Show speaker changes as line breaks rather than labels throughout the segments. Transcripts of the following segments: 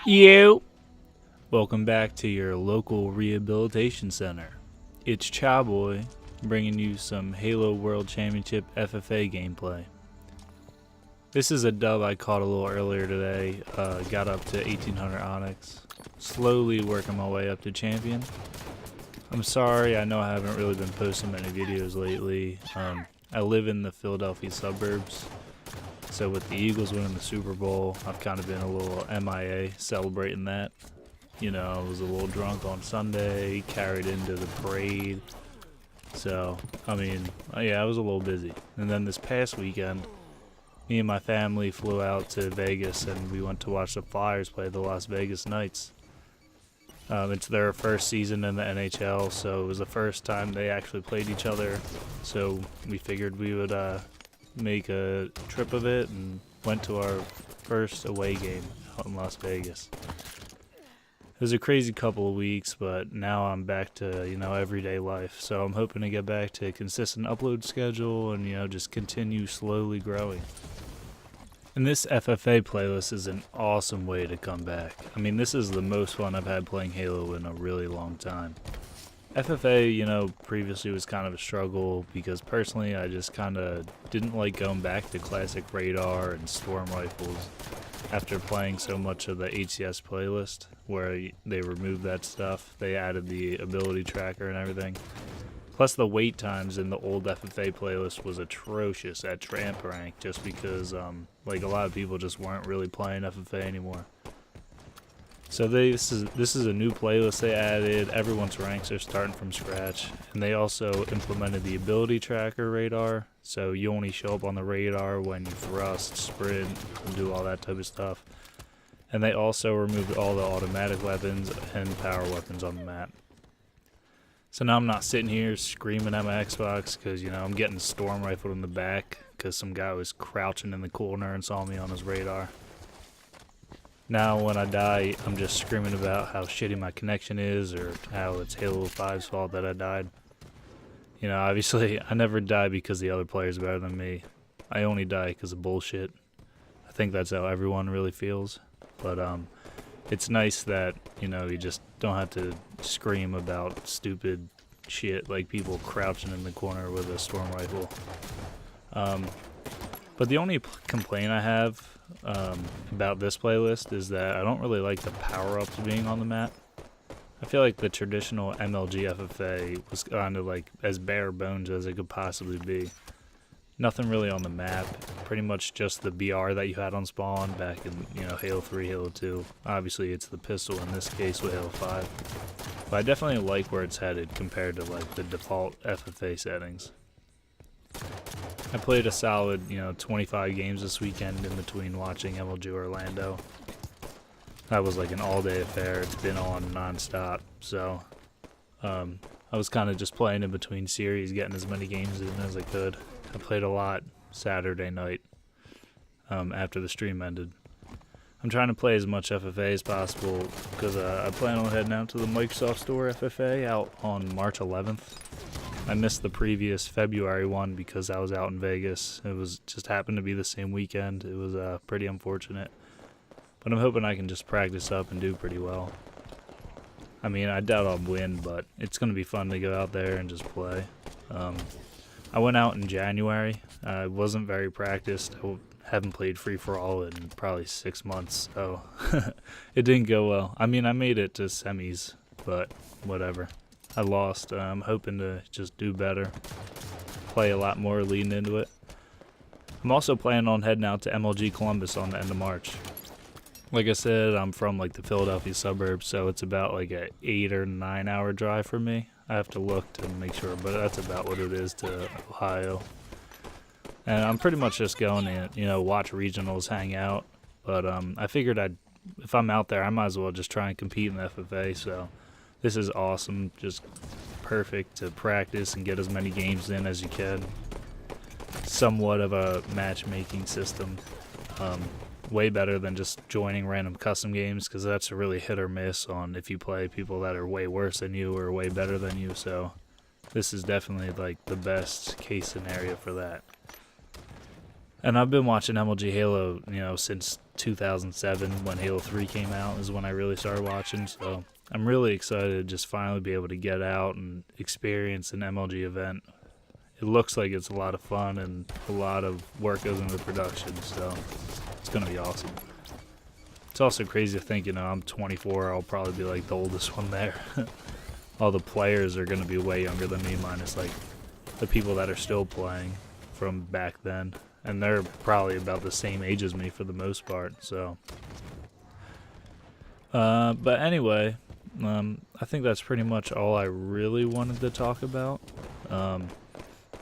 You. Welcome back to your local rehabilitation center. It's Chowboy bringing you some Halo World Championship FFA gameplay. This is a dub I caught a little earlier today. Got up to 1800 Onyx. Slowly working my way up to champion. I'm sorry, I know I haven't really been posting many videos lately. I live in the Philadelphia suburbs. So with the Eagles winning the Super Bowl, I've kind of been a little MIA celebrating that. You know, I was a little drunk on Sunday, carried into the parade. So, I mean, yeah, I was a little busy. And then this past weekend, me and my family flew out to Vegas and we went to watch the Flyers play the Las Vegas Knights. It's their first season in the NHL, so it was the first time they actually played each other. So we figured we would make a trip of it and went to our first away game out in Las Vegas. It was a crazy couple of weeks, but now I'm back to, everyday life. So I'm hoping to get back to a consistent upload schedule and, just continue slowly growing. And this FFA playlist is an awesome way to come back. I mean, this is the most fun I've had playing Halo in a really long time. FFA, previously was kind of a struggle because personally I just kind of didn't like going back to classic radar and storm rifles after playing so much of the HCS playlist where they removed that stuff. They added the ability tracker and everything. Plus the wait times in the old FFA playlist was atrocious at Tramp rank just because a lot of people just weren't really playing FFA anymore. So this is a new playlist they added. Everyone's ranks are starting from scratch, and they also implemented the ability tracker radar. So you only show up on the radar when you thrust, sprint, and do all that type of stuff. And they also removed all the automatic weapons and power weapons on the map. So now I'm not sitting here screaming at my Xbox because I'm getting storm rifled in the back because some guy was crouching in the corner and saw me on his radar. Now when I die, I'm just screaming about how shitty my connection is or how it's Halo 5's fault that I died. Obviously, I never die because the other player's better than me. I only die because of bullshit. I think that's how everyone really feels. But it's nice that, you just don't have to scream about stupid shit like people crouching in the corner with a storm rifle. But the only complaint I have about this playlist is that I don't really like the power-ups being on the map. I feel like the traditional MLG FFA was kind of like as bare bones as it could possibly be. Nothing really on the map, pretty much just the BR that you had on spawn back in Halo 3, Halo 2. Obviously it's the pistol in this case with Halo 5. But I definitely like where it's headed compared to the default FFA settings. I played a solid, 25 games this weekend in between watching MLG Orlando. That was like an all-day affair. It's been on non-stop. So, I was kind of just playing in between series, getting as many games in as I could. I played a lot Saturday night after the stream ended. I'm trying to play as much FFA as possible because I plan on heading out to the Microsoft Store FFA out on March 11th. I missed the previous February one because I was out in Vegas. It was just happened to be the same weekend. It was pretty unfortunate. But I'm hoping I can just practice up and do pretty well. I mean, I doubt I'll win, but it's going to be fun to go out there and just play. I went out in January. I wasn't very practiced. I haven't played free-for-all in probably 6 months, so it didn't go well. I mean, I made it to semis, but whatever. I lost. I'm hoping to just do better, play a lot more leading into it. I'm also planning on heading out to MLG Columbus on the end of March. Like I said, I'm from the Philadelphia suburbs, so it's about a 8 or 9 hour drive for me. I have to look to make sure, but that's about what it is to Ohio. And I'm pretty much just going to, watch regionals, hang out. But I figured if I'm out there, I might as well just try and compete in the FFA, so this is awesome, just perfect to practice and get as many games in as you can. Somewhat of a matchmaking system. Way better than just joining random custom games because that's a really hit or miss on if you play people that are way worse than you or way better than you. So this is definitely the best case scenario for that. And I've been watching MLG Halo, since 2007 when Halo 3 came out is when I really started watching. So I'm really excited to just finally be able to get out and experience an MLG event. It looks like it's a lot of fun and a lot of work goes into the production, so it's going to be awesome. It's also crazy to think, I'm 24, I'll probably be like the oldest one there. All the players are going to be way younger than me, minus like the people that are still playing from back then. And they're probably about the same age as me for the most part, so. But anyway, I think that's pretty much all I really wanted to talk about.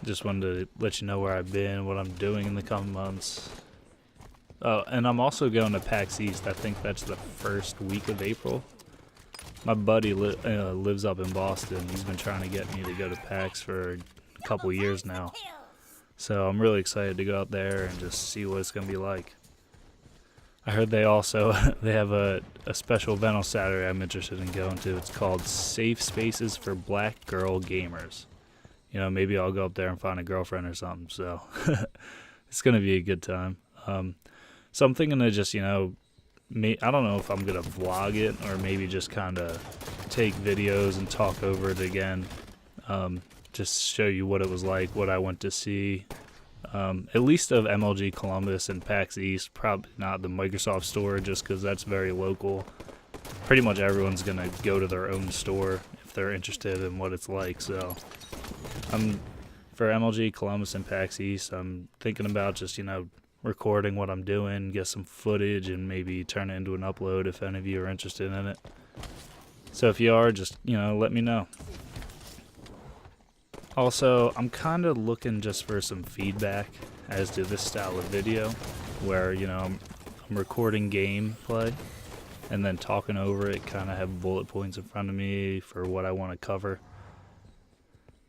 Just wanted to let you know where I've been, what I'm doing in the coming months. Oh, and I'm also going to PAX East. I think that's the first week of April. My buddy lives up in Boston. He's been trying to get me to go to PAX for a couple years now. So I'm really excited to go out there and just see what it's going to be like. I heard they have a special event on Saturday I'm interested in going to. It's called Safe Spaces for Black Girl Gamers. Maybe I'll go up there and find a girlfriend or something. So it's going to be a good time. So I'm thinking to just, I don't know if I'm going to vlog it or maybe just kind of take videos and talk over it again. Just show you what it was like, what I went to see. At least of MLG Columbus and PAX East, probably not the Microsoft store just because that's very local. Pretty much everyone's going to go to their own store if they're interested in what it's like. So for MLG Columbus and PAX East, I'm thinking about just, recording what I'm doing, get some footage, and maybe turn it into an upload if any of you are interested in it. So if you are, just, let me know. Also, I'm kind of looking just for some feedback as to this style of video, where, I'm recording gameplay and then talking over it, kind of have bullet points in front of me for what I want to cover.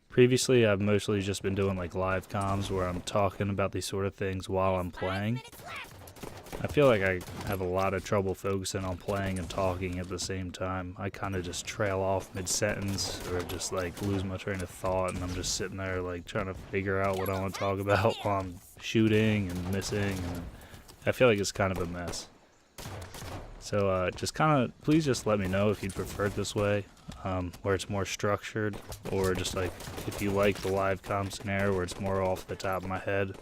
Previously, I've mostly just been doing like live comms where I'm talking about these sort of things while I'm playing. I feel like I have a lot of trouble focusing on playing and talking at the same time. I kind of just trail off mid-sentence or just like lose my train of thought, and I'm just sitting there like trying to figure out what I want to talk about while I'm shooting and missing, and I feel like it's kind of a mess. So please just let me know if you'd prefer it this way, where it's more structured, or just like if you like the live comm scenario where it's more off the top of my head.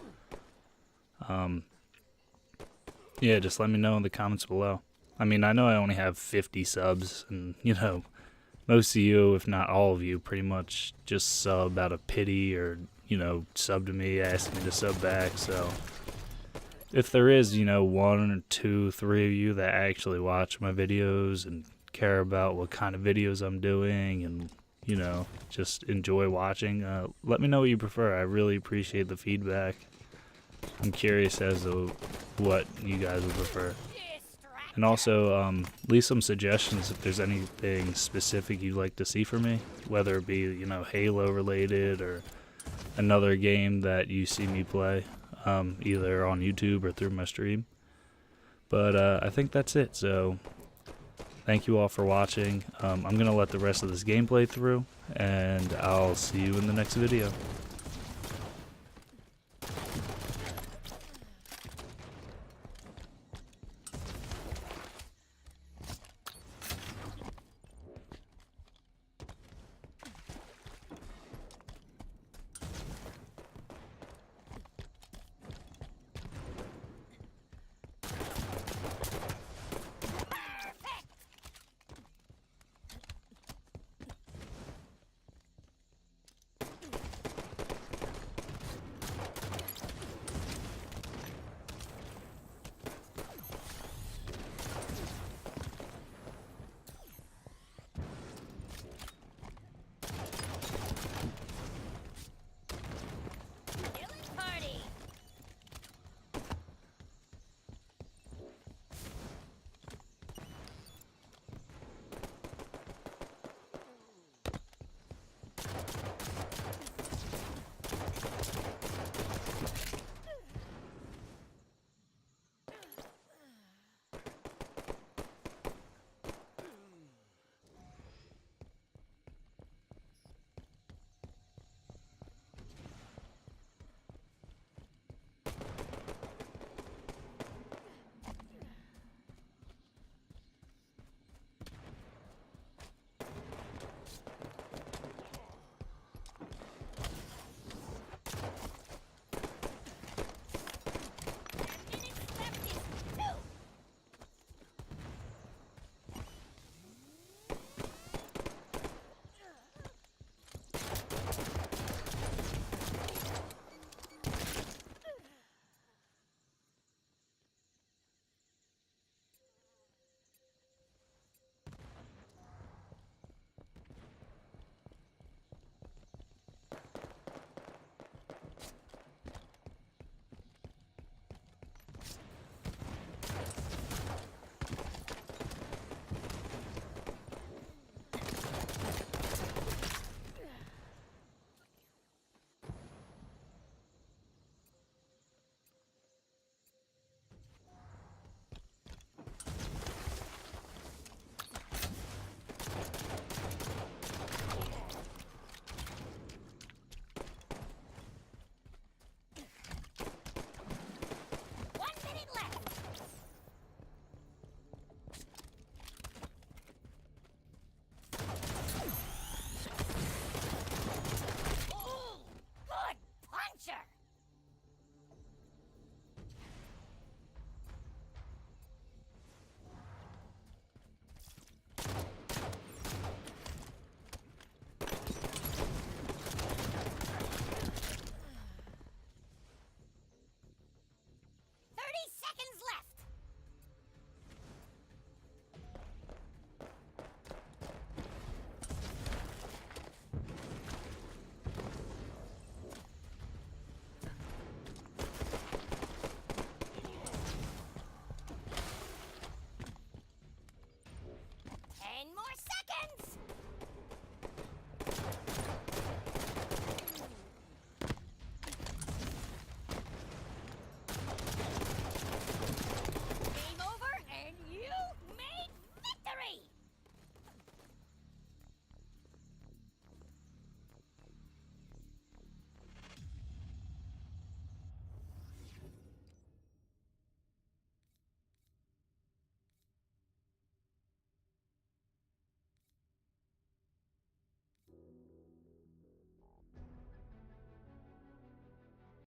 Yeah, just let me know in the comments below. I mean, I know I only have 50 subs, and most of you, if not all of you, pretty much just sub out of pity, or sub to me, ask me to sub back. So if there is, 1 or 2, 3 of you that actually watch my videos and care about what kind of videos I'm doing and, just enjoy watching, let me know what you prefer. I really appreciate the feedback. I'm curious as to what you guys would prefer. And also, leave some suggestions if there's anything specific you'd like to see from me, whether it be, Halo related or another game that you see me play. Either on YouTube or through my stream. But I think that's it. So thank you all for watching. I'm going to let the rest of this gameplay through, and I'll see you in the next video.